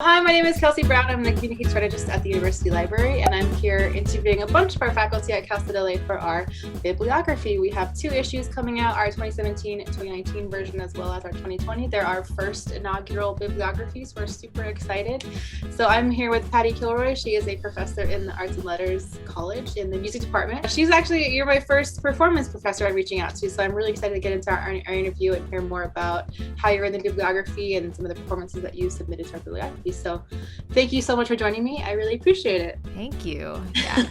Hi, my name is Kelsey Brown. I'm the communications strategist at the University Library, and I'm here interviewing a bunch of our faculty at Cal State L.A. for our bibliography. We have 2 issues coming out, our 2017 and 2019 version, as well as our 2020. They're our first inaugural bibliographies. We're super excited. So I'm here with Patti Kilroy. She is a professor in the Arts and Letters College in the music department. You're my first performance professor I'm reaching out to, so I'm really excited to get into our interview and hear more about how you're in the bibliography and some of the performances that you submitted to our bibliography. So thank you so much for joining me. I really appreciate it. Thank you. Yeah.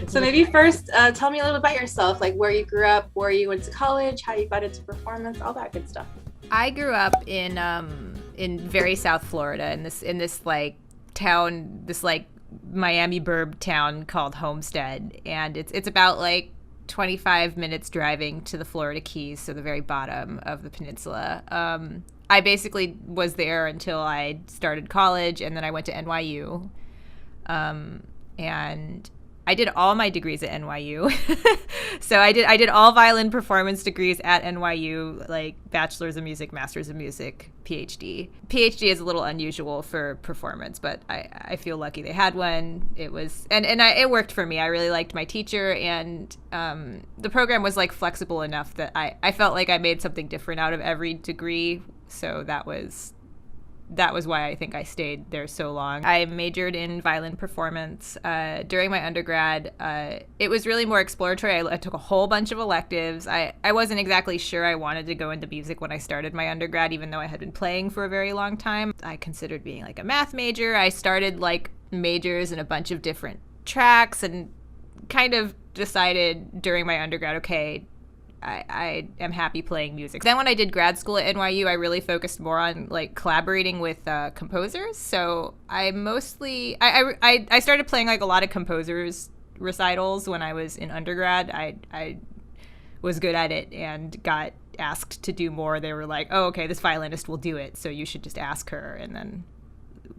So maybe first, tell me a little bit about yourself, like where you grew up, where you went to college, how you got into performance, all that good stuff. I grew up in very South Florida, in this like town, this like Miami burb town called Homestead, and it's about like 25 minutes driving to the Florida Keys, so the very bottom of the peninsula. I basically was there until I started college, and then I went to NYU. And I did all my degrees at NYU. So I did all violin performance degrees at NYU, like bachelor's of music, master's of music, PhD. PhD is a little unusual for performance, but I feel lucky they had one. It was, it worked for me. I really liked my teacher, and the program was like flexible enough that I felt like I made something different out of every degree. So that was why I think I stayed there so long. I majored in violin performance. During my undergrad, it was really more exploratory. I took a whole bunch of electives. I wasn't exactly sure I wanted to go into music when I started my undergrad, even though I had been playing for a very long time. I considered being like a math major. I started like majors in a bunch of different tracks and kind of decided during my undergrad, okay, I am happy playing music. Then when I did grad school at NYU, I really focused more on like collaborating with composers. So I mostly, I started playing like a lot of composers recitals when I was in undergrad. I was good at it and got asked to do more. They were like, oh, okay, this violinist will do it, so you should just ask her. And then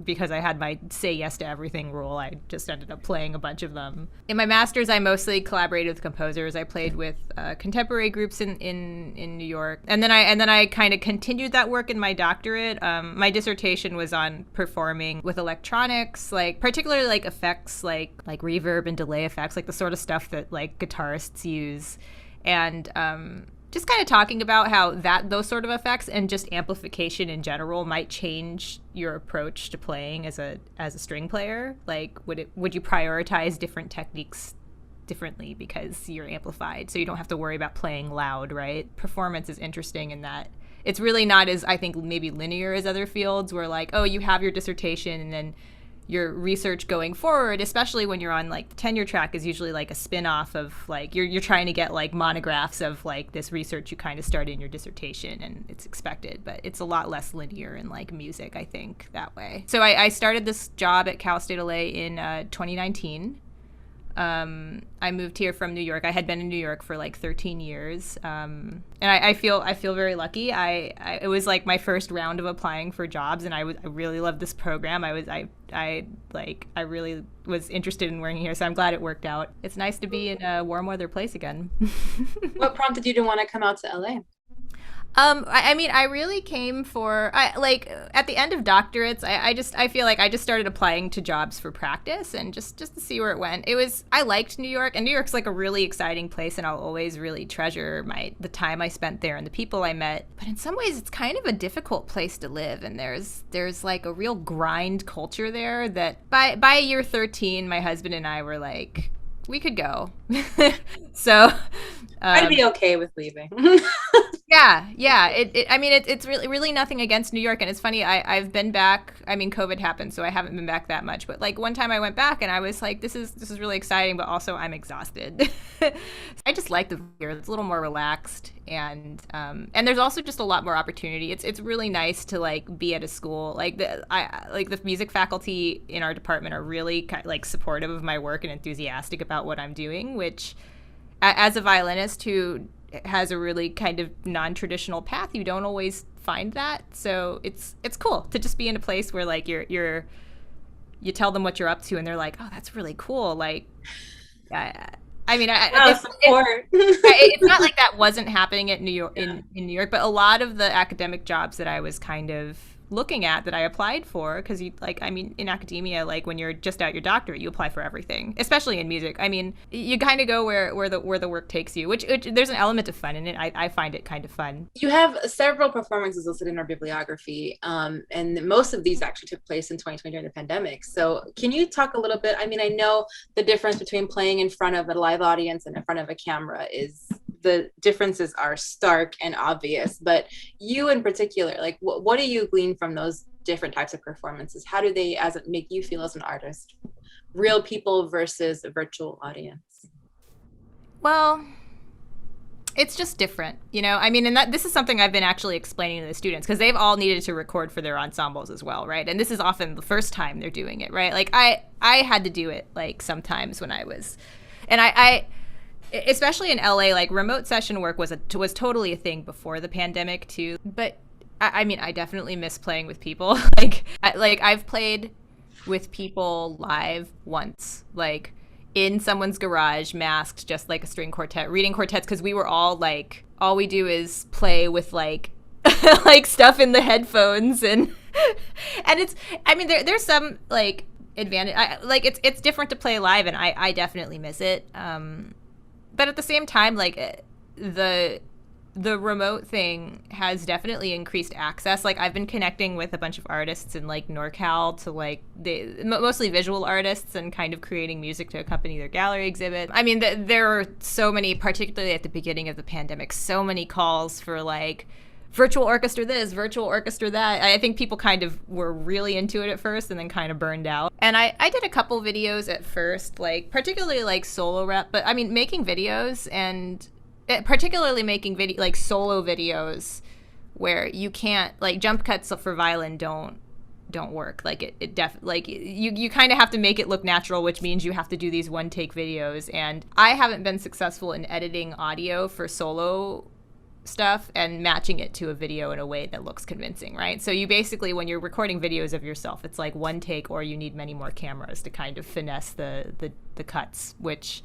because I had my say yes to everything rule, I just ended up playing a bunch of them. In my master's, I mostly collaborated with composers. I played with contemporary groups in New York, and then I kind of continued that work in my doctorate. My dissertation was on performing with electronics, like particularly like effects, like reverb and delay effects, like the sort of stuff that like guitarists use, and just kind of talking about how those sort of effects and just amplification in general might change your approach to playing as a string player. Like, would you prioritize different techniques differently because you're amplified, so you don't have to worry about playing loud, right? Performance is interesting in that it's really not as, I think, maybe linear as other fields where like, oh, you have your dissertation and then your research going forward, especially when you're on like the tenure track, is usually like a spin-off of like you're trying to get like monographs of like this research you kind of started in your dissertation, and it's expected, but it's a lot less linear in like music, I think, that way. So I started this job at Cal State L.A. in 2019. I moved here from New York. I had been in New York for like 13 years. And I feel very lucky. It was like my first round of applying for jobs, and I really loved this program. I really was interested in working here, so I'm glad it worked out. It's nice to be in a warm weather place again. What prompted you to want to come out to LA? I mean, I really came for, like, at the end of doctorates, I feel like I just started applying to jobs for practice and just to see where it went. I liked New York, and New York's like a really exciting place, and I'll always really treasure the time I spent there and the people I met. But in some ways, it's kind of a difficult place to live, and there's like a real grind culture there that by year 13, my husband and I were like, we could go. So I'd be okay with leaving. Yeah. It's really nothing against New York, and it's funny. I've been back. I mean, COVID happened, so I haven't been back that much. But like one time I went back, and I was like, this is really exciting, but also I'm exhausted. I just like the here. It's a little more relaxed, and there's also just a lot more opportunity. It's really nice to like be at a school like the music faculty in our department are really like supportive of my work and enthusiastic about what I'm doing, which as a violinist who has a really kind of non-traditional path, you don't always find that. So it's cool to just be in a place where like you tell them what you're up to, and they're like, oh, that's really cool. Like, I mean, it's not like that wasn't happening at New York in New York, but a lot of the academic jobs that I was kind of looking at that I applied for, because you like, I mean, in academia, like when you're just out your doctorate, you apply for everything, especially in music. I mean, you kind of go where the work takes you, which there's an element of fun in it. I find it kind of fun. You have several performances listed in our bibliography, and most of these actually took place in 2020 during the pandemic. So can you talk a little bit? I mean, I know the difference between playing in front of a live audience and in front of a camera is, the differences are stark and obvious, but you in particular, like what do you glean from those different types of performances? How do they make you feel as an artist? Real people versus a virtual audience? Well, it's just different, you know? I mean, and this is something I've been actually explaining to the students, because they've all needed to record for their ensembles as well, right? And this is often the first time they're doing it, right? Like I had to do it like sometimes when I was, and I especially in LA, like remote session work was totally a thing before the pandemic too. But I mean, I definitely miss playing with people. like I've played with people live once, like in someone's garage, masked, just like a string quartet, reading quartets, because we were all like, all we do is play with like like stuff in the headphones, and and it's, I mean, there's some like advantage, like it's different to play live, and I definitely miss it. But at the same time, like the remote thing has definitely increased access. Like I've been connecting with a bunch of artists in like NorCal to like mostly visual artists, and kind of creating music to accompany their gallery exhibit. I mean, there are so many, particularly at the beginning of the pandemic, so many calls for like virtual orchestra this, virtual orchestra that. I think people kind of were really into it at first and then kind of burned out. And I did a couple videos at first, like particularly like solo rep, but I mean, making videos, and particularly making like solo videos where you can't, like jump cuts for violin don't work. Like like you kind of have to make it look natural, which means you have to do these one take videos. And I haven't been successful in editing audio for solo stuff and matching it to a video in a way that looks convincing, right? So you basically, when you're recording videos of yourself, it's like one take, or you need many more cameras to kind of finesse the cuts, which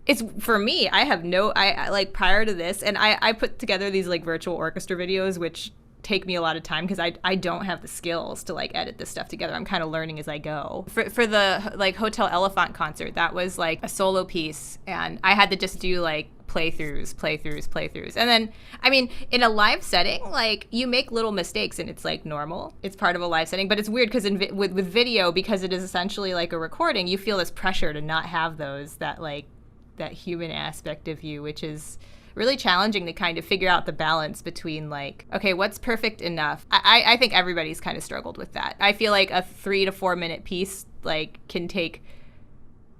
is, for me, I like prior to this, and I put together these like virtual orchestra videos, which take me a lot of time because I don't have the skills to like edit this stuff together. I'm kind of learning as I go. For the like Hotel Elephant concert, that was like a solo piece, and I had to just do like playthroughs. And then, I mean, in a live setting, like you make little mistakes and it's like normal. It's part of a live setting, but it's weird because with video, because it is essentially like a recording, you feel this pressure to not have those, that human aspect of you, which is really challenging to kind of figure out the balance between like, okay, what's perfect enough? I think everybody's kind of struggled with that. I feel like a 3 to 4 minute piece like can take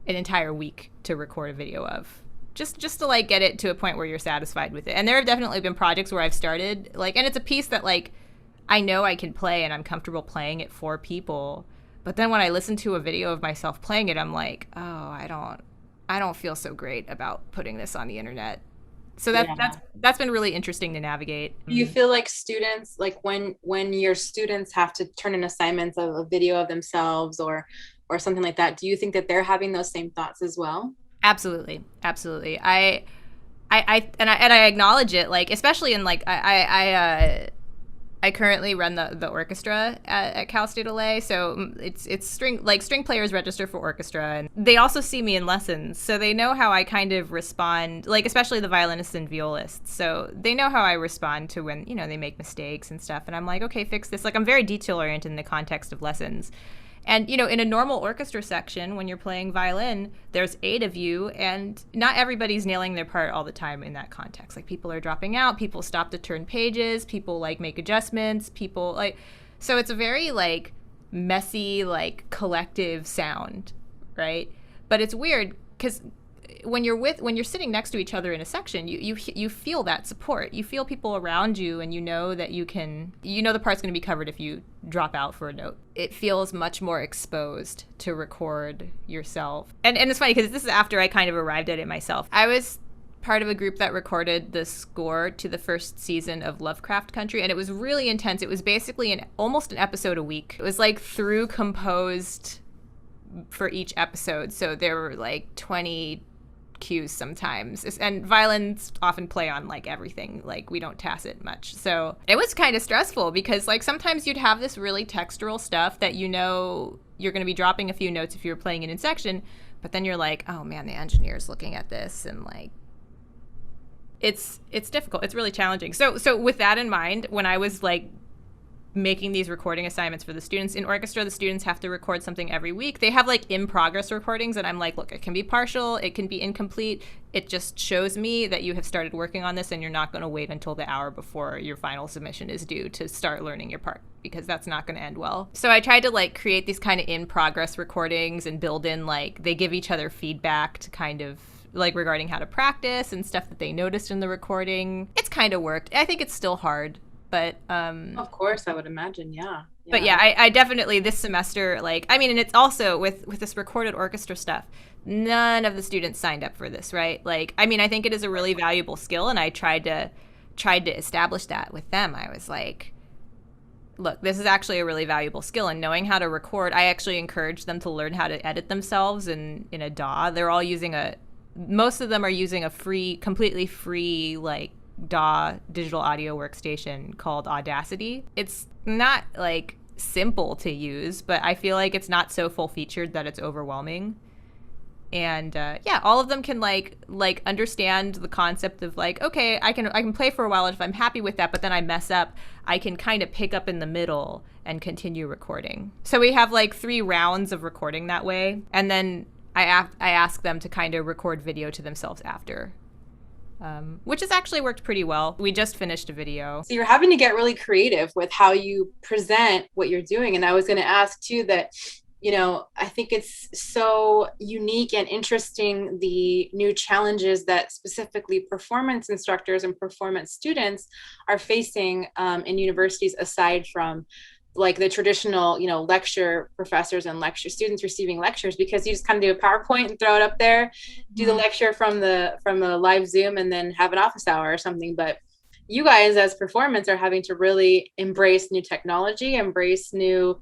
an entire week to record a video of. Just to like get it to a point where you're satisfied with it. And there have definitely been projects where I've started like, and it's a piece that like I know I can play and I'm comfortable playing it for people, but then when I listen to a video of myself playing it, I'm like, oh, I don't feel so great about putting this on the internet. So that's been really interesting to navigate. Do you feel like students, like when your students have to turn in assignments of a video of themselves or something like that, do you think that they're having those same thoughts as well? Absolutely. I acknowledge it, like especially in like I currently run the orchestra at Cal State L.A. So it's string players register for orchestra, and they also see me in lessons, so they know how I kind of respond, like especially the violinists and violists. So they know how I respond to when, you know, they make mistakes and stuff, and I'm like, okay, fix this. Like I'm very detail oriented in the context of lessons. And, you know, in a normal orchestra section, when you're playing violin, there's 8 of you, and not everybody's nailing their part all the time in that context. Like, people are dropping out, people stop to turn pages, people, like, make adjustments, people, like... So it's a very, like, messy, like, collective sound, right? But it's weird, because when you're sitting next to each other in a section, you feel that support. You feel people around you, and you know that the part's going to be covered if you drop out for a note. It feels much more exposed to record yourself. And it's funny because this is after I kind of arrived at it myself. I was part of a group that recorded the score to the first season of Lovecraft Country, and it was really intense. It was basically almost an episode a week. It was like through composed for each episode. So there were like 20 cues sometimes, and violins often play on like everything. Like we don't tacit much, so it was kind of stressful because like sometimes you'd have this really textural stuff that you know you're going to be dropping a few notes if you're playing it in section, but then you're like, oh man, the engineer's looking at this, and like it's difficult. It's really challenging. So with that in mind, when I was like making these recording assignments for the students in orchestra, the students have to record something every week. They have like in progress recordings, and I'm like, look, it can be partial, it can be incomplete. It just shows me that you have started working on this and you're not going to wait until the hour before your final submission is due to start learning your part, because that's not going to end well. So I tried to like create these kind of in progress recordings and build in like they give each other feedback to kind of like regarding how to practice and stuff that they noticed in the recording. It's kind of worked. I think it's still hard. But of course, I would imagine, yeah. But yeah, I definitely this semester, like, I mean, and it's also with this recorded orchestra stuff, none of the students signed up for this, right? Like, I mean, I think it is a really valuable skill, and I tried to establish that with them. I was like, look, this is actually a really valuable skill, and knowing how to record, I actually encourage them to learn how to edit themselves in a DAW. They're all using most of them are using a completely free, like, DAW digital audio workstation called Audacity. It's not like simple to use, but I feel like it's not so full featured that it's overwhelming. And yeah, all of them can like understand the concept of like, okay, I can play for a while, and if I'm happy with that, but then I mess up, I can kind of pick up in the middle and continue recording. So we have like 3 rounds of recording that way, and then I ask them to kind of record video to themselves after. Which has actually worked pretty well. We just finished a video. So you're having to get really creative with how you present what you're doing. And I was going to ask too that, you know, I think it's so unique and interesting, the new challenges that specifically performance instructors and performance students are facing in universities, aside from like the traditional, you know, lecture professors and lecture students receiving lectures, because you just kind of do a PowerPoint and throw it up there, do the lecture from a live Zoom, and then have an office hour or something. But you guys as performance are having to really embrace new technology, embrace new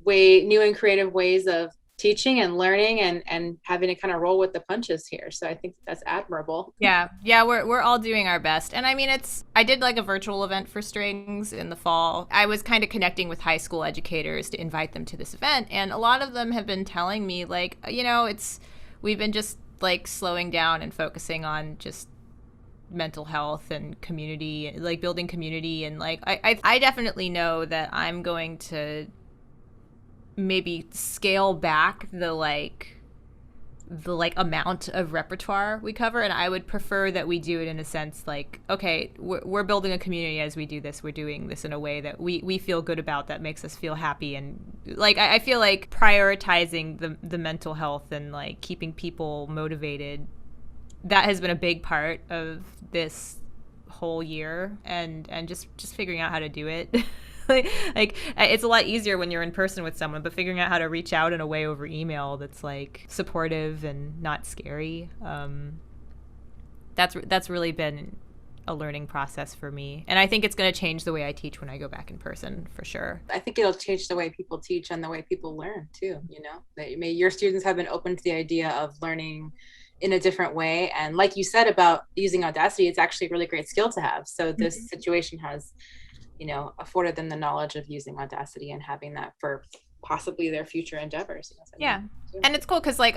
and creative ways of teaching and learning, and having to kind of roll with the punches here. So I think that's admirable. Yeah, we're all doing our best. And I mean, I did like a virtual event for strings in the fall. I was kind of connecting with high school educators to invite them to this event, and a lot of them have been telling me like, you know, we've been just like slowing down and focusing on just mental health and community, like building community, and like I definitely know that I'm going to maybe scale back the amount of repertoire we cover, and I would prefer that we do it in a sense like, okay, we're building a community as we do this. We're doing this in a way that we feel good about, that makes us feel happy, and like I feel like prioritizing the mental health and like keeping people motivated, that has been a big part of this whole year, and just figuring out how to do it. Like it's a lot easier when you're in person with someone, but figuring out how to reach out in a way over email that's like supportive and not scary, that's really been a learning process for me, and I think it's going to change the way I teach when I go back in person, for sure. I think it'll change the way people teach and the way people learn too. You know, that your students have been open to the idea of learning in a different way, and like you said about using Audacity, it's actually a really great skill to have. So this situation has, you know, afforded them the knowledge of using Audacity and having that for possibly their future endeavors. Yeah. And it's cool because like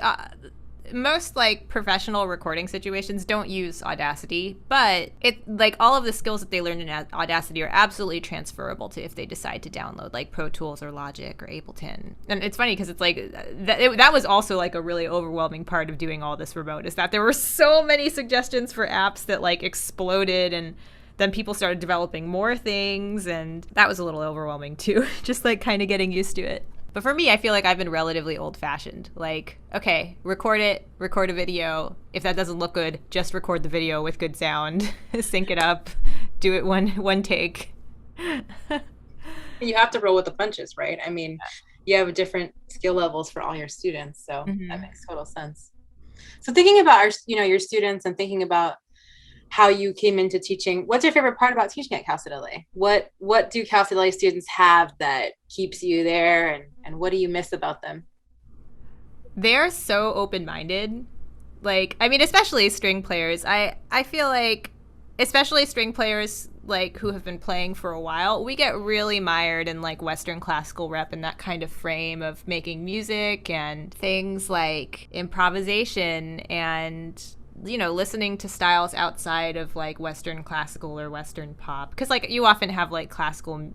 most like professional recording situations don't use Audacity, but it like all of the skills that they learned in Audacity are absolutely transferable to if they decide to download like Pro Tools or Logic or Ableton. And it's funny because it's like that was also like a really overwhelming part of doing all this remote, is that there were so many suggestions for apps that like exploded, and then people started developing more things, and that was a little overwhelming too, just like kind of getting used to it. But for me, I feel like I've been relatively old-fashioned. Like, okay, record a video. If that doesn't look good, just record the video with good sound, sync it up, do it one take. You have to roll with the punches, right? I mean, you have different skill levels for all your students, so that makes total sense. So thinking about your students and thinking about how you came into teaching, what's your favorite part about teaching at Cal State L.A? What do Cal State L.A. students have that keeps you there, and what do you miss about them? They're so open-minded. Like, I mean, especially string players. I feel like, especially string players like who have been playing for a while, we get really mired in like Western classical rep and that kind of frame of making music and things like improvisation and, you know, listening to styles outside of like Western classical or Western pop. Because like you often have like classical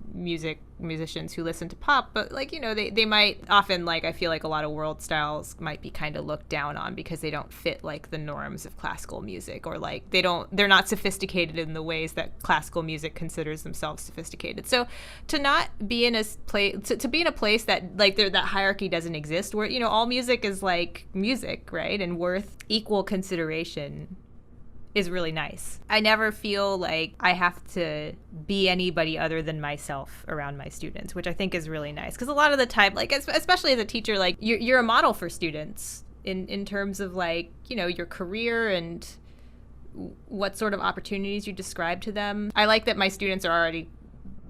musicians who listen to pop, but like, you know, they might often, like, I feel like a lot of world styles might be kind of looked down on because they don't fit like the norms of classical music, or like they're not sophisticated in the ways that classical music considers themselves sophisticated. So to not be in a place, to be in a place that like that hierarchy doesn't exist, where, you know, all music is like music, right, and worth equal consideration, is really nice. I never feel like I have to be anybody other than myself around my students, which I think is really nice. Because a lot of the time, like, especially as a teacher, like, you're a model for students in terms of, like, you know, your career and what sort of opportunities you describe to them. I like that my students are already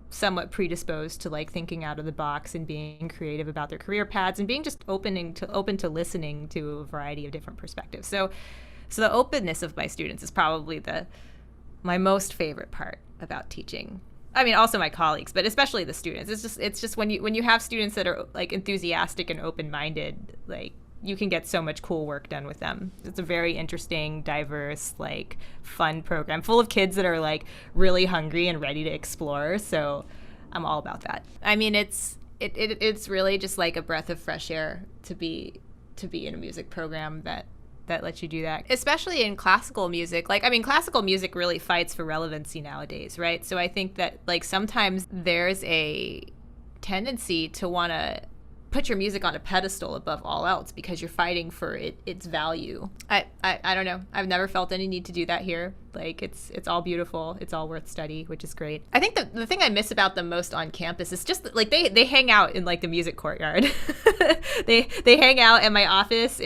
somewhat predisposed to, like, thinking out of the box and being creative about their career paths and being just open to listening to a variety of different perspectives. So the openness of my students is probably my most favorite part about teaching. I mean, also my colleagues, but especially the students. It's just when you have students that are like enthusiastic and open-minded, like, you can get so much cool work done with them. It's a very interesting, diverse, like, fun program full of kids that are like really hungry and ready to explore. So I'm all about that. I mean, it's really just like a breath of fresh air to be in a music program that lets you do that, especially in classical music. Like, I mean, classical music really fights for relevancy nowadays, right? So I think that, like, sometimes there's a tendency to want to put your music on a pedestal above all else because you're fighting for its value. I don't know. I've never felt any need to do that here. Like, it's all beautiful. It's all worth study, which is great. I think the thing I miss about them most on campus is just like they hang out in like the music courtyard. they hang out, and my office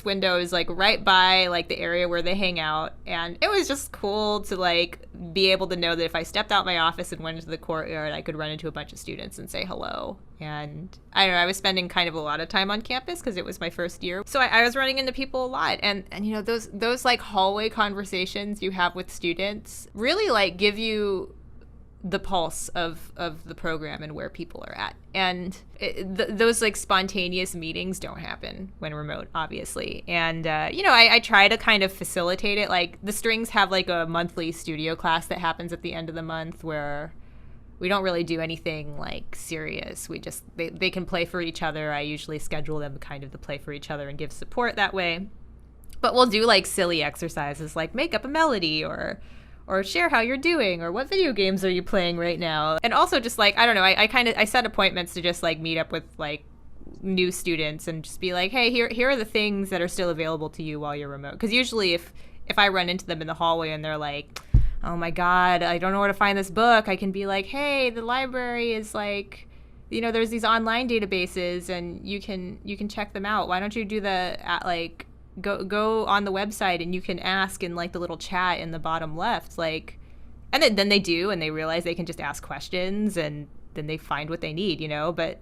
window is like right by like the area where they hang out, and it was just cool to like be able to know that if I stepped out my office and went into the courtyard, I could run into a bunch of students and say hello. And I don't know, I was spending kind of a lot of time on campus because it was my first year. So I was running into people a lot. And you know, those like hallway conversations you have with students really like give you the pulse of the program and where people are at. And those like spontaneous meetings don't happen when remote, obviously. And, you know, I try to kind of facilitate it. Like, the strings have like a monthly studio class that happens at the end of the month where we don't really do anything like serious. We just, they can play for each other. I usually schedule them kind of to play for each other and give support that way. But we'll do like silly exercises like make up a melody or share how you're doing, or what video games are you playing right now. And also just like, I don't know, I set appointments to just like meet up with like new students and just be like, hey, here are the things that are still available to you while you're remote. Because usually if I run into them in the hallway and they're like, oh my God, I don't know where to find this book, I can be like, hey, the library is like, you know, there's these online databases and you can check them out. Why don't you do go on the website and you can ask in like the little chat in the bottom left, like, and then they do, and they realize they can just ask questions and then they find what they need, you know. But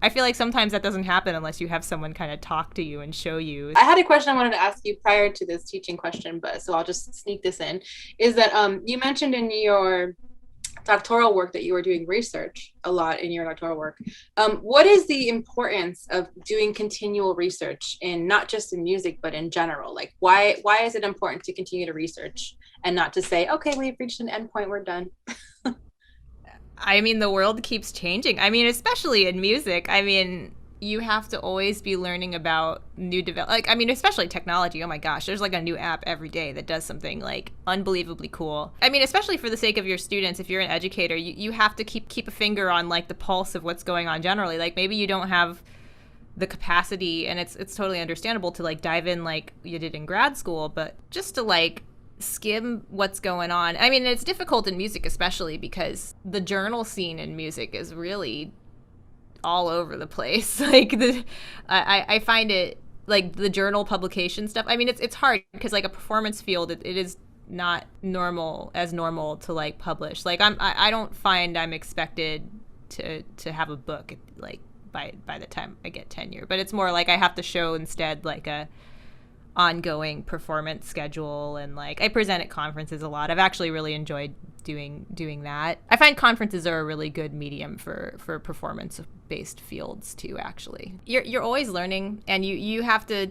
I feel like sometimes that doesn't happen unless you have someone kind of talk to you and show you. I had a question I wanted to ask you prior to this teaching question, but so I'll just sneak this in, is that you mentioned in your doctoral work that you were doing research a lot in your doctoral work. What is the importance of doing continual research in not just in music, but in general? Like, why is it important to continue to research and not to say, okay, we've reached an endpoint, we're done? I mean, the world keeps changing. I mean, especially in music. I mean, you have to always be learning about new like, I mean, especially technology. Oh my gosh, there's like a new app every day that does something like unbelievably cool. I mean, especially for the sake of your students, if you're an educator, you have to keep a finger on like the pulse of what's going on generally. Like, maybe you don't have the capacity, and it's totally understandable to like dive in like you did in grad school, but just to like skim what's going on. I mean, it's difficult in music, especially because the journal scene in music is really all over the place. Like, I find it like the journal publication stuff. I mean, it's hard because like a performance field, it is not normal to like publish. Like, I don't find I'm expected to have a book like by the time I get tenure, but it's more like I have to show instead like a ongoing performance schedule, and like I present at conferences a lot. I've actually really enjoyed doing that. I find conferences are a really good medium for performance based fields too. Actually, you're always learning, and you have to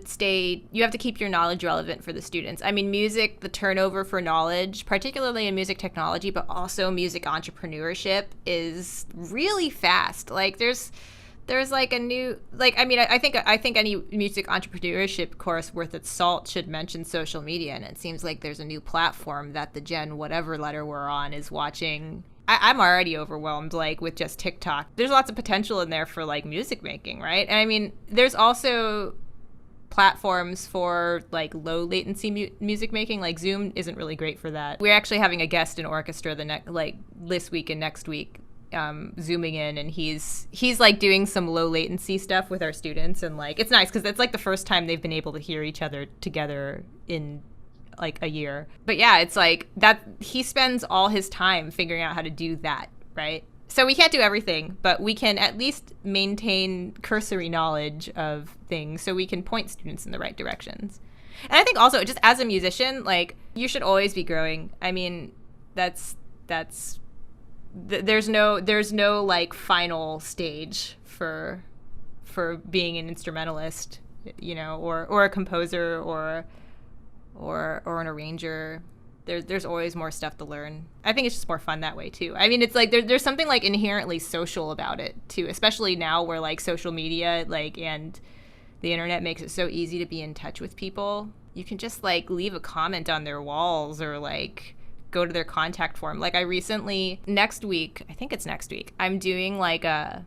keep your knowledge relevant for the students. I mean, music, the turnover for knowledge, particularly in music technology, but also music entrepreneurship, is really fast. Like there's like a new, like, I mean, I think any music entrepreneurship course worth its salt should mention social media, and it seems like there's a new platform that the Gen whatever letter we're on is watching. I'm already overwhelmed, like, with just TikTok. There's lots of potential in there for, like, music making, right? And I mean, there's also platforms for, like, low latency music making. Like, Zoom isn't really great for that. We're actually having a guest in orchestra this week and next week, zooming in, and he's like doing some low latency stuff with our students, and like it's nice because it's like the first time they've been able to hear each other together in like a year. But yeah, it's like that he spends all his time figuring out how to do that, right? So we can't do everything, but we can at least maintain cursory knowledge of things so we can point students in the right directions. And I think also, just as a musician, like, you should always be growing. I mean, there's no like final stage for being an instrumentalist, you know, or a composer or an arranger. There's always more stuff to learn. I think it's just more fun that way too. I mean, it's like there's something like inherently social about it too, especially now where like social media and the internet makes it so easy to be in touch with people. You can just like leave a comment on their walls or like go to their contact form. Like next week, I'm doing I'm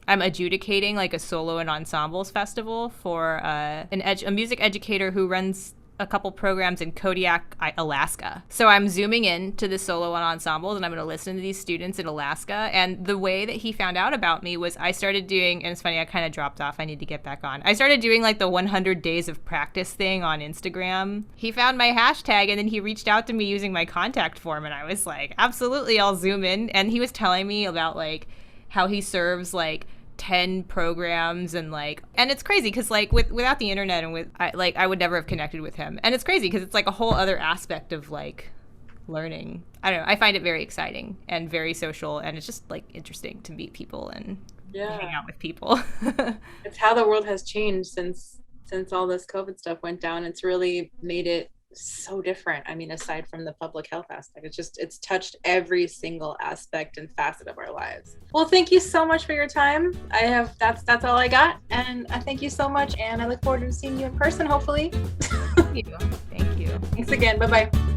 adjudicating like a solo and ensembles festival for a music educator who runs a couple programs in Kodiak, Alaska. So I'm zooming in to the solo and ensembles, and I'm going to listen to these students in Alaska. And the way that he found out about me was I started doing, and it's funny, I kind of dropped off. I need to get back on. I started doing like the 100 days of practice thing on Instagram. He found my hashtag, and then he reached out to me using my contact form, and I was like, absolutely, I'll zoom in. And he was telling me about like how he serves like 10 programs, and it's crazy because like without the internet and I would never have connected with him. And it's crazy because it's like a whole other aspect of like learning. I don't know, I find it very exciting and very social, and it's just like interesting to meet people and hang out with people. It's how the world has changed since all this COVID stuff went down. It's really made it so different. I mean, aside from the public health aspect, it's touched every single aspect and facet of our lives. Well, thank you so much for your time. That's all I got, and I thank you so much, and I look forward to seeing you in person, hopefully. Thank you. Thanks again. Bye-bye.